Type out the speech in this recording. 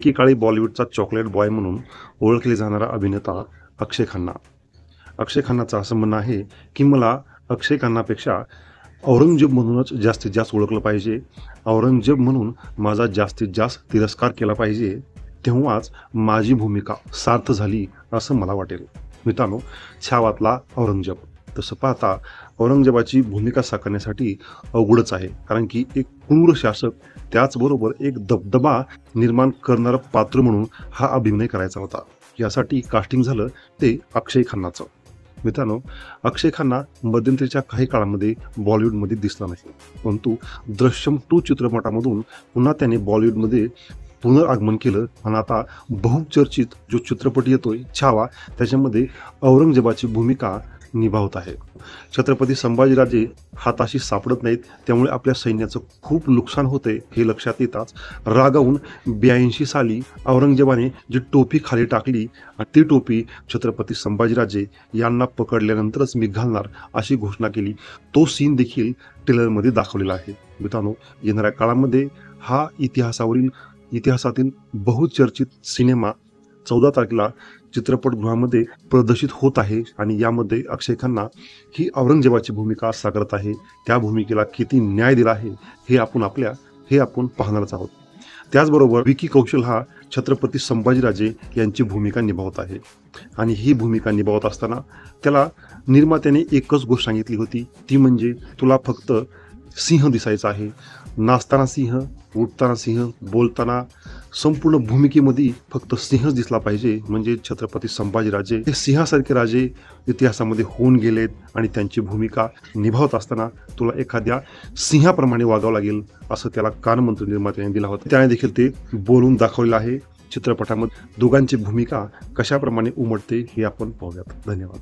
एकेकाळी बॉलिवूडचा chocolate boy म्हणून ओळखले जाणारा अभिनेता अक्षय खन्ना. अक्षय खन्नाचं असं म्हणणं आहे, की मला अक्षय खन्नापेक्षा औरंगजेब म्हणूनच जास्तीत जास्त ओळखलं पाहिजे. औरंगजेब म्हणून माझा जास्तीत जास्त तिरस्कार केला पाहिजे. तेव्हाच माझी भूमिका सार्थ झाली असं मला वाटेल. मित्रांनो, छावातला औरंगजेब. तसं पाहता औरंगजेबाची भूमिका साकारण्यासाठी अवघडच आहे. कारण की एक क्रूर शासक, त्याचबरोबर एक दबदबा निर्माण करणारं पात्र म्हणून हा अभिनय करायचा होता. यासाठी कास्टिंग झालं ते अक्षय खन्नाचं. मित्रांनो, अक्षय खन्ना मध्यंतरीच्या काही काळामध्ये बॉलिवूडमध्ये दिसला नाही, परंतु दृश्यम 2 चित्रपटामधून पुन्हा त्याने बॉलिवूडमध्ये पुनरागमन केलं आणि आता बहुचर्चित जो चित्रपट येतोय छावा, त्याच्यामध्ये औरंगजेबाची भूमिका निभावत आहे. छत्रपती संभाजीराजे हाताशी सापडत नाहीत, त्यामुळे आपल्या सैन्याचं खूप नुकसान होते हे लक्षात येताच रागावून 82 साली औरंगजेबाने जी टोपी खाली टाकली आणि ती टोपी छत्रपती संभाजीराजे यांना पकडल्यानंतरच मी घालणार अशी घोषणा केली. तो सीन देखील ट्रेलरमध्ये दाखवलेला आहे. मित्रांनो, येणाऱ्या काळामध्ये हा इतिहासातील बहुचर्चित सिनेमा 14 तारखेला चित्रपटगृहामध्ये प्रदर्शित होत आहे आणि यामध्ये अक्षय खन्ना ही औरंगजेबाची भूमिका साकारत आहे. त्या भूमिकेला किती न्याय दिला आहे हे आपण पाहणारच आहोत. त्याचबरोबर विकी कौशल हा छत्रपती संभाजीराजे यांची भूमिका निभावत आहे आणि ही भूमिका निभावत असताना त्याला निर्मात्याने एकच गोष्ट सांगितली होती, ती म्हणजे तुला फक्त सिंह दिसायचा आहे. नाचताना सिंह, उठताना सिंह, बोलताना संपूर्ण भूमिकेमध्ये फक्त सिंहच दिसला पाहिजे. म्हणजे छत्रपती संभाजीराजे हे सिंहासारखे राजे इतिहासामध्ये होऊन गेलेत आणि त्यांची भूमिका निभावत असताना तुला एखाद्या सिंहाप्रमाणे वागावं लागेल असं त्याला कानमंत्र निर्मात्याने दिला होता. त्याने देखील ते बोलून दाखवलेलं आहे. चित्रपटामध्ये दोघांची भूमिका कशाप्रमाणे उमटते हे आपण पाहूयात. धन्यवाद.